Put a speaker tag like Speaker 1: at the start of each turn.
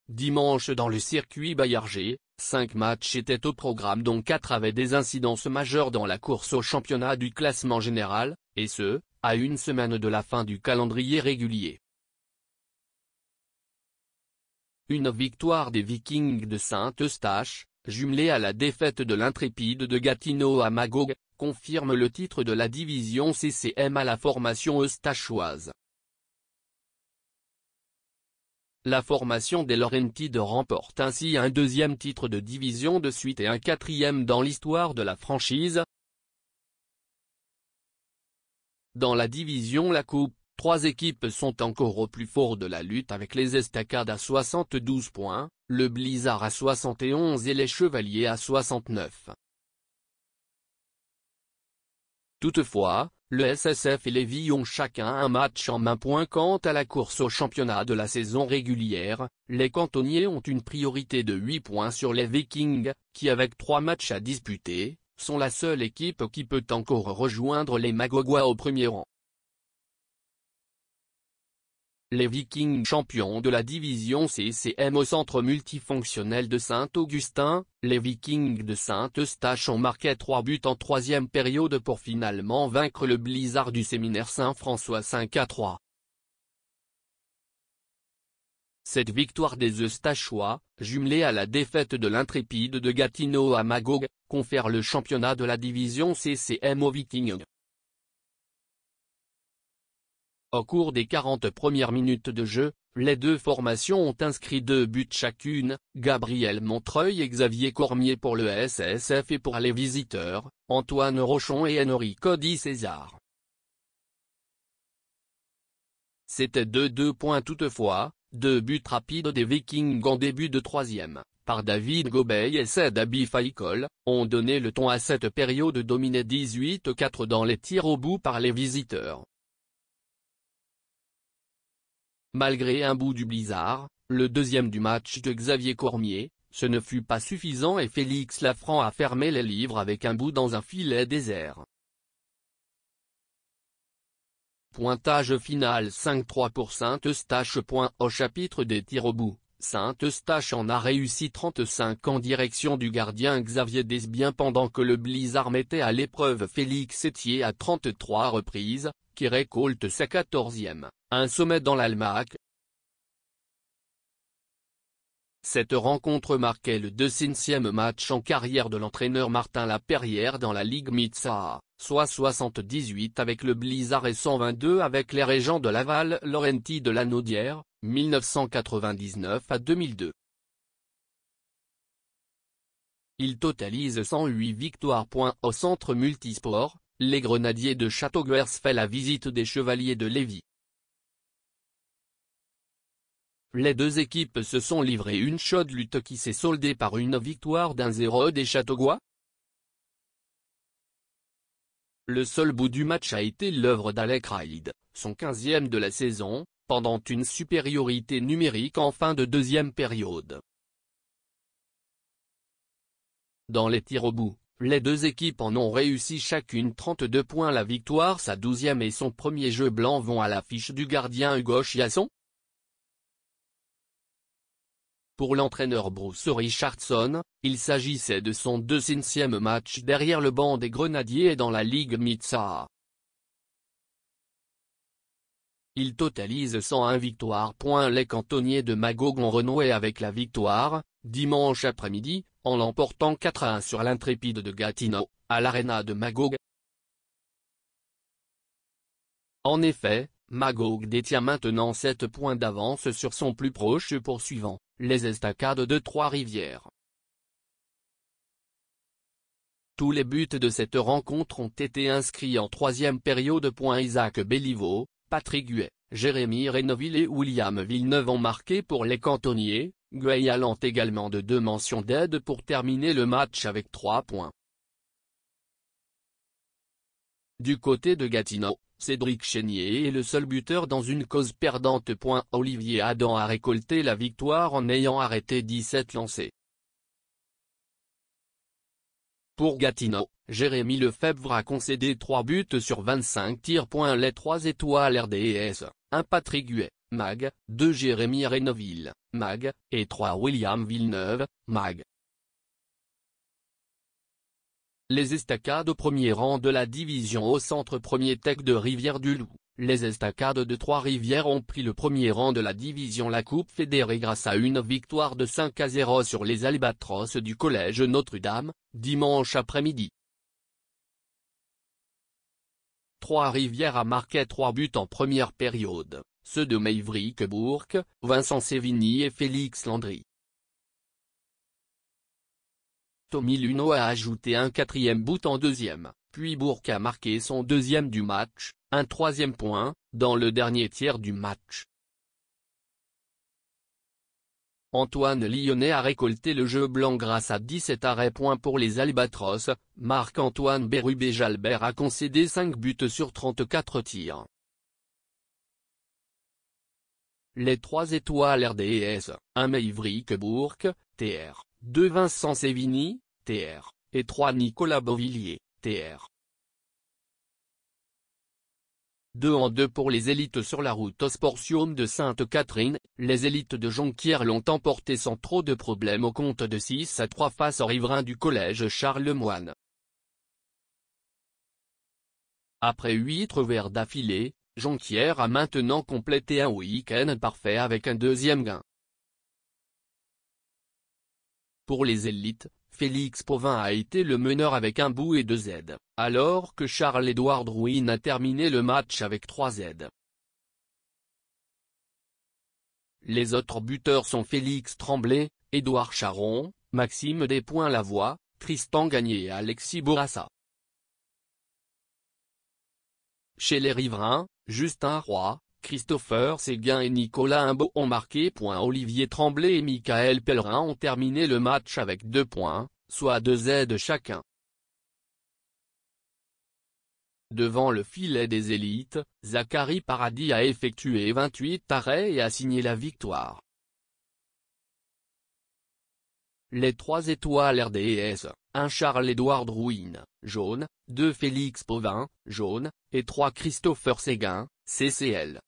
Speaker 1: dimanche dans le circuit Baillarger, 5 matchs étaient au programme dont 4 avaient des incidences majeures dans la course au championnat du classement général, et ce, à une semaine de la fin du calendrier régulier. Une victoire des Vikings de Saint-Eustache, jumelée à la défaite de l'Intrépide de Gatineau à Magog, confirme le titre de la division CCM à la formation eustachoise. La formation des Laurentides remporte ainsi un deuxième titre de division de suite et un quatrième dans l'histoire de la franchise. Dans la division La Coupe, 3 équipes sont encore au plus fort de la lutte avec les Estacades à 72 points, le Blizzard à 71 et les Chevaliers à 69. Toutefois, le SSF et Lévis ont chacun un match en main. Quant à la course au championnat de la saison régulière, les cantonniers ont une priorité de 8 points sur les Vikings, qui avec 3 matchs à disputer, sont la seule équipe qui peut encore rejoindre les Magogois au premier rang. Les Vikings champions de la division CCM au centre multifonctionnel de Saint-Augustin, les Vikings de Saint-Eustache ont marqué 3 buts en troisième période pour finalement vaincre le Blizzard du séminaire Saint-François 5-3. Cette victoire des Eustachois, jumelée à la défaite de l'Intrépide de Gatineau à Magog, confère le championnat de la division CCM aux Vikings. Au cours des 40 premières minutes de jeu, les deux formations ont inscrit 2 buts chacune, Gabriel Montreuil et Xavier Cormier pour le SSF et pour les visiteurs, Antoine Rochon et Henri Cody César. C'était 2 points toutefois, 2 buts rapides des Vikings en début de troisième, par David Gobeil et Sedabi Faïkol, ont donné le ton à cette période dominée 18-4 dans les tirs au but par les visiteurs. Malgré un bout du Blizzard, le deuxième du match de Xavier Cormier, ce ne fut pas suffisant et Félix Lafranc a fermé les livres avec un bout dans un filet désert. Pointage final 5-3 pour Saint-Eustache. Au chapitre des tirs au but, Saint-Eustache en a réussi 35 en direction du gardien Xavier Desbiens pendant que le Blizzard mettait à l'épreuve Félix Etier à 33 reprises, qui récolte sa 14e, un sommet dans l'almanach. Cette rencontre marquait le 200e match en carrière de l'entraîneur Martin Laperrière dans la Ligue Mitsa, soit 78 avec le Blizzard et 122 avec les Régents de Laval. Laurentides de Lanaudière, 1999 à 2002. Il totalise 108 victoires. Au centre multisport, les Grenadiers de Châteauguers fait la visite des Chevaliers de Lévis. Les deux équipes se sont livrées une chaude lutte qui s'est soldée par une victoire d'1-0 des Châteauguois. Le seul bout du match a été l'œuvre d'Alec Reid, son 15e de la saison, pendant une supériorité numérique en fin de deuxième période. Dans les tirs au but, les deux équipes en ont réussi chacune 32 points. La victoire, sa 12e et son premier jeu blanc vont à l'affiche du gardien Hugo Chiasson. Pour l'entraîneur Bruce Richardson, il s'agissait de son 200e match derrière le banc des Grenadiers et dans la Ligue Mitsa. Il totalise 101 victoires. Les cantonniers de Magog ont renoué avec la victoire, dimanche après-midi, en l'emportant 4-1 sur l'Intrépide de Gatineau, à l'Arena de Magog. En effet, Magog détient maintenant 7 points d'avance sur son plus proche poursuivant, les Estacades de Trois-Rivières. Tous les buts de cette rencontre ont été inscrits en troisième période. Isaac Béliveau, Patrick Guay, Jérémy Renoville et William Villeneuve ont marqué pour les cantonniers, Guay allant également de 2 mentions d'aide pour terminer le match avec 3 points. Du côté de Gatineau, Cédric Chénier est le seul buteur dans une cause perdante. Olivier Adam a récolté la victoire en ayant arrêté 17 lancés. Pour Gatineau, Jérémy Lefebvre a concédé 3 buts sur 25 tirs. Les 3 étoiles RDS, un Patrick Guay, Mag, 2 Jérémy Renneville, Mag, et 3 William Villeneuve, Mag. Les estacades au premier rang de la division au centre premier Tech de Rivière-du-Loup. Les estacades de Trois-Rivières ont pris le premier rang de la division La Coupe fédérée grâce à une victoire de 5-0 sur les Albatros du Collège Notre-Dame, dimanche après-midi. Trois-Rivières a marqué 3 buts en première période, ceux de Maverick Bourque, Vincent Sévigny et Félix Landry. Tommy Luneau a ajouté un 4e but en deuxième, puis Bourque a marqué son 2e du match, un 3e point, dans le dernier tiers du match. Antoine Lyonnais a récolté le jeu blanc grâce à 17 arrêts-points pour les Albatros, Marc-Antoine Bérubé-Jalbert a concédé 5 buts sur 34 tirs. Les 3 étoiles RDS, 1 Maverick Bourque, TR, 2 Vincent Sévigny, TR, et 3 Nicolas Beauvillier, TR. 2-2 pour les élites sur la route au Sportium de Sainte-Catherine, les élites de Jonquière l'ont emporté sans trop de problèmes au compte de 6-3 face aux riverains du collège Charlemagne. Après 8 revers d'affilée, Jonquière a maintenant complété un week-end parfait avec un 2e gain. Pour les élites, Félix Pauvin a été le meneur avec 1 but et 2 aides, alors que Charles-Édouard Drouin a terminé le match avec 3 aides. Les autres buteurs sont Félix Tremblay, Édouard Charon, Maxime Despoints-Lavoie, Tristan Gagné et Alexis Bourassa. Chez les riverains, Justin Roy, Christopher Séguin et Nicolas Imbeau ont marqué. Olivier Tremblay et Michael Pellerin ont terminé le match avec 2 points, soit 2 aides chacun. Devant le filet des élites, Zachary Paradis a effectué 28 arrêts et a signé la victoire. Les 3 étoiles RDS, 1 Charles-Édouard Drouin, jaune, 2 Félix Pauvin, jaune, et 3 Christopher Séguin, CCL.